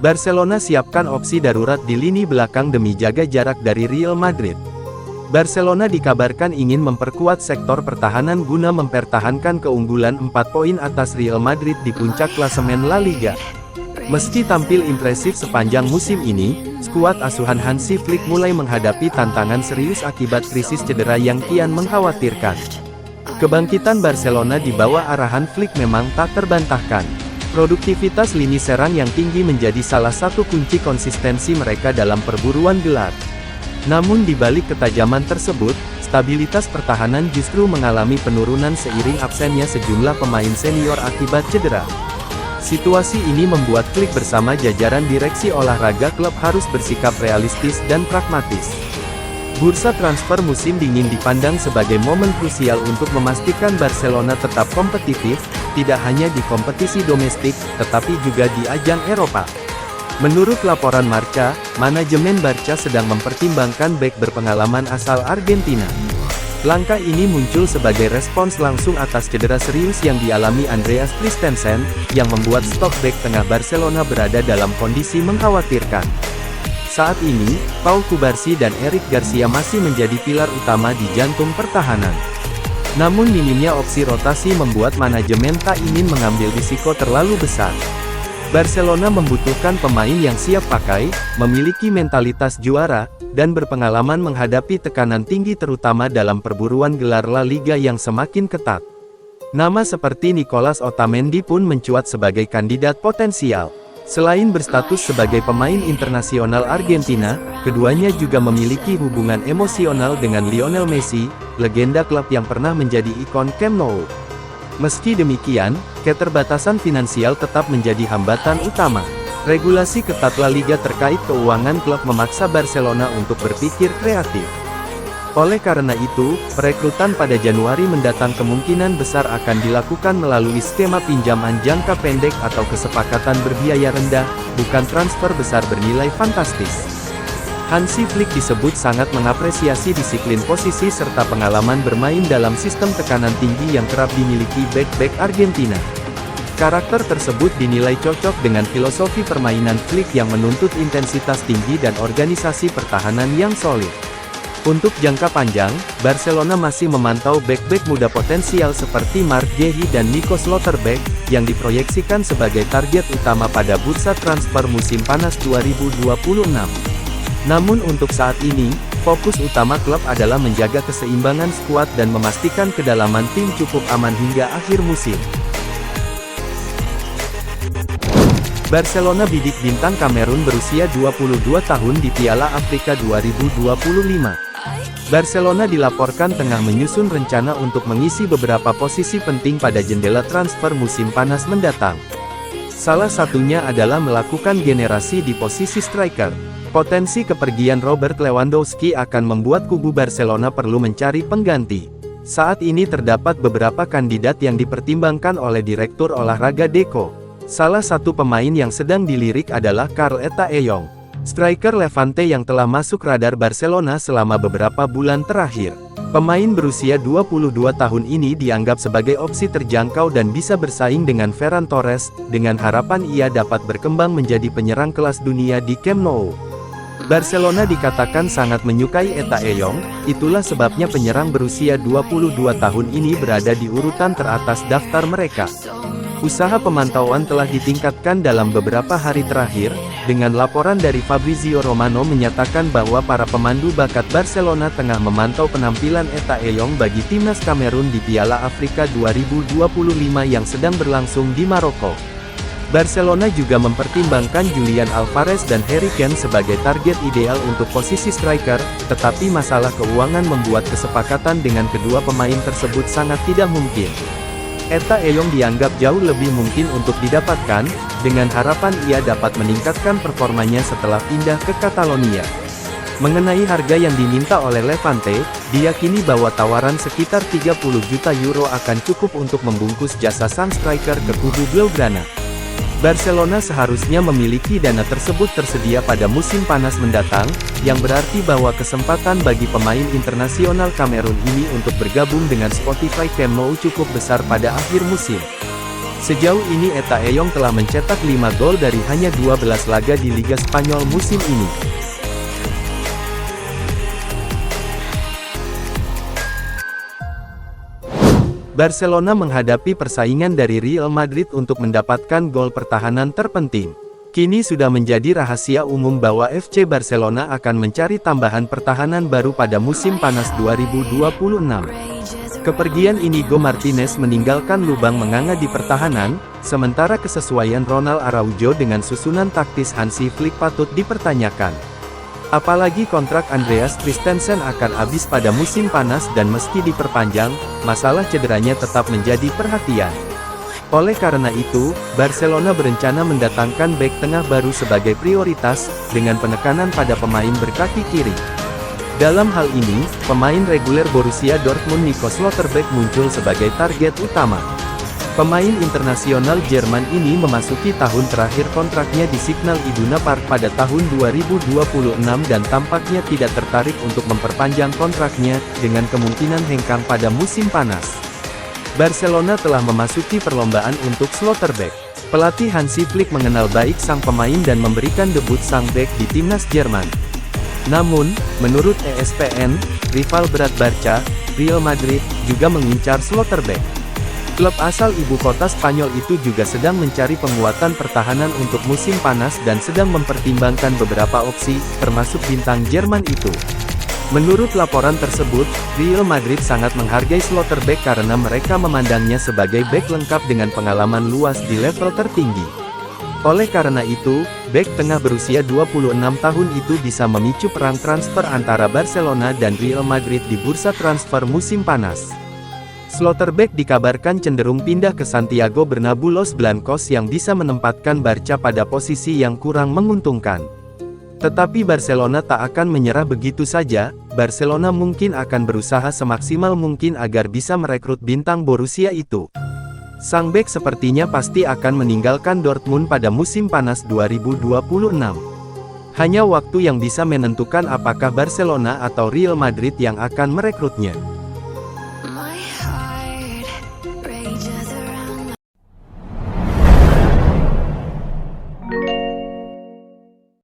Barcelona siapkan opsi darurat di lini belakang demi jaga jarak dari Real Madrid. Barcelona dikabarkan ingin memperkuat sektor pertahanan guna mempertahankan keunggulan 4 poin atas Real Madrid di puncak klasemen La Liga. Meski tampil impresif sepanjang musim ini, skuad asuhan Hansi Flick mulai menghadapi tantangan serius akibat krisis cedera yang kian mengkhawatirkan. Kebangkitan Barcelona di bawah arahan Flick memang tak terbantahkan. Produktivitas lini serang yang tinggi menjadi salah satu kunci konsistensi mereka dalam perburuan gelar. Namun di balik ketajaman tersebut, stabilitas pertahanan justru mengalami penurunan seiring absennya sejumlah pemain senior akibat cedera. Situasi ini membuat Flick bersama jajaran direksi olahraga klub harus bersikap realistis dan pragmatis. Bursa transfer musim dingin dipandang sebagai momen krusial untuk memastikan Barcelona tetap kompetitif, tidak hanya di kompetisi domestik, tetapi juga di ajang Eropa. Menurut laporan Marca, manajemen Barca sedang mempertimbangkan bek berpengalaman asal Argentina. Langkah ini muncul sebagai respons langsung atas cedera serius yang dialami Andreas Christensen, yang membuat stok bek tengah Barcelona berada dalam kondisi mengkhawatirkan. Saat ini, Pau Cubarsí dan Eric Garcia masih menjadi pilar utama di jantung pertahanan. Namun minimnya opsi rotasi membuat manajemen tak ingin mengambil risiko terlalu besar. Barcelona membutuhkan pemain yang siap pakai, memiliki mentalitas juara, dan berpengalaman menghadapi tekanan tinggi terutama dalam perburuan gelar La Liga yang semakin ketat. Nama seperti Nicolas Otamendi pun mencuat sebagai kandidat potensial. Selain berstatus sebagai pemain internasional Argentina, keduanya juga memiliki hubungan emosional dengan Lionel Messi, legenda klub yang pernah menjadi ikon Camp Nou. Meski demikian, keterbatasan finansial tetap menjadi hambatan utama. Regulasi ketat La Liga terkait keuangan klub memaksa Barcelona untuk berpikir kreatif. Oleh karena itu, perekrutan pada Januari mendatang kemungkinan besar akan dilakukan melalui skema pinjaman jangka pendek atau kesepakatan berbiaya rendah, bukan transfer besar bernilai fantastis. Hansi Flick disebut sangat mengapresiasi disiplin posisi serta pengalaman bermain dalam sistem tekanan tinggi yang kerap dimiliki bek-bek Argentina. Karakter tersebut dinilai cocok dengan filosofi permainan Flick yang menuntut intensitas tinggi dan organisasi pertahanan yang solid. Untuk jangka panjang, Barcelona masih memantau bek-bek muda potensial seperti Marc Guehi dan Nico Schlotterbeck, yang diproyeksikan sebagai target utama pada bursa transfer musim panas 2026. Namun untuk saat ini, fokus utama klub adalah menjaga keseimbangan skuad dan memastikan kedalaman tim cukup aman hingga akhir musim. Barcelona bidik bintang Kamerun berusia 22 tahun di Piala Afrika 2025. Barcelona dilaporkan tengah menyusun rencana untuk mengisi beberapa posisi penting pada jendela transfer musim panas mendatang. Salah satunya adalah melakukan generasi di posisi striker. Potensi kepergian Robert Lewandowski akan membuat kubu Barcelona perlu mencari pengganti. Saat ini terdapat beberapa kandidat yang dipertimbangkan oleh Direktur Olahraga Deco. Salah satu pemain yang sedang dilirik adalah Karl Eta Eyong, striker Levante yang telah masuk radar Barcelona selama beberapa bulan terakhir. Pemain berusia 22 tahun ini dianggap sebagai opsi terjangkau dan bisa bersaing dengan Ferran Torres, dengan harapan ia dapat berkembang menjadi penyerang kelas dunia di Camp Nou. Barcelona dikatakan sangat menyukai Eta Eyong, itulah sebabnya penyerang berusia 22 tahun ini berada di urutan teratas daftar mereka. Usaha pemantauan telah ditingkatkan dalam beberapa hari terakhir, dengan laporan dari Fabrizio Romano menyatakan bahwa para pemandu bakat Barcelona tengah memantau penampilan Eta Eyong bagi timnas Kamerun di Piala Afrika 2025 yang sedang berlangsung di Maroko. Barcelona juga mempertimbangkan Julian Alvarez dan Harry Kane sebagai target ideal untuk posisi striker, tetapi masalah keuangan membuat kesepakatan dengan kedua pemain tersebut sangat tidak mungkin. Eta Eyong dianggap jauh lebih mungkin untuk didapatkan, dengan harapan ia dapat meningkatkan performanya setelah pindah ke Catalonia. Mengenai harga yang diminta oleh Levante, diyakini bahwa tawaran sekitar 30 juta euro akan cukup untuk membungkus jasa sang striker ke kubu Blaugrana. Barcelona seharusnya memiliki dana tersebut tersedia pada musim panas mendatang, yang berarti bahwa kesempatan bagi pemain internasional Kamerun ini untuk bergabung dengan Spotify Camp Nou cukup besar pada akhir musim. Sejauh ini Eta Eyong telah mencetak 5 gol dari hanya 12 laga di Liga Spanyol musim ini. Barcelona menghadapi persaingan dari Real Madrid untuk mendapatkan gol pertahanan terpenting. Kini sudah menjadi rahasia umum bahwa FC Barcelona akan mencari tambahan pertahanan baru pada musim panas 2026. Kepergian Inigo Martinez meninggalkan lubang menganga di pertahanan, sementara kesesuaian Ronald Araujo dengan susunan taktis Hansi Flick patut dipertanyakan. Apalagi kontrak Andreas Christensen akan habis pada musim panas dan meski diperpanjang, masalah cederanya tetap menjadi perhatian. Oleh karena itu, Barcelona berencana mendatangkan bek tengah baru sebagai prioritas, dengan penekanan pada pemain berkaki kiri. Dalam hal ini, pemain reguler Borussia Dortmund Nico Schlotterbeck muncul sebagai target utama. Pemain internasional Jerman ini memasuki tahun terakhir kontraknya di Signal Iduna Park pada tahun 2026 dan tampaknya tidak tertarik untuk memperpanjang kontraknya, dengan kemungkinan hengkang pada musim panas. Barcelona telah memasuki perlombaan untuk Schlotterbeck. Pelatih Hansi Flick mengenal baik sang pemain dan memberikan debut sang bek di timnas Jerman. Namun, menurut ESPN, rival berat Barca, Real Madrid, juga mengincar Schlotterbeck. Klub asal ibu kota Spanyol itu juga sedang mencari penguatan pertahanan untuk musim panas dan sedang mempertimbangkan beberapa opsi, termasuk bintang Jerman itu. Menurut laporan tersebut, Real Madrid sangat menghargai Schlotterbeck karena mereka memandangnya sebagai bek lengkap dengan pengalaman luas di level tertinggi. Oleh karena itu, bek tengah berusia 26 tahun itu bisa memicu perang transfer antara Barcelona dan Real Madrid di bursa transfer musim panas. Schlotterbeck dikabarkan cenderung pindah ke Santiago Bernabéu Los Blancos yang bisa menempatkan Barca pada posisi yang kurang menguntungkan. Tetapi Barcelona tak akan menyerah begitu saja. Barcelona mungkin akan berusaha semaksimal mungkin agar bisa merekrut bintang Borussia itu. Sang bek sepertinya pasti akan meninggalkan Dortmund pada musim panas 2026. Hanya waktu yang bisa menentukan apakah Barcelona atau Real Madrid yang akan merekrutnya.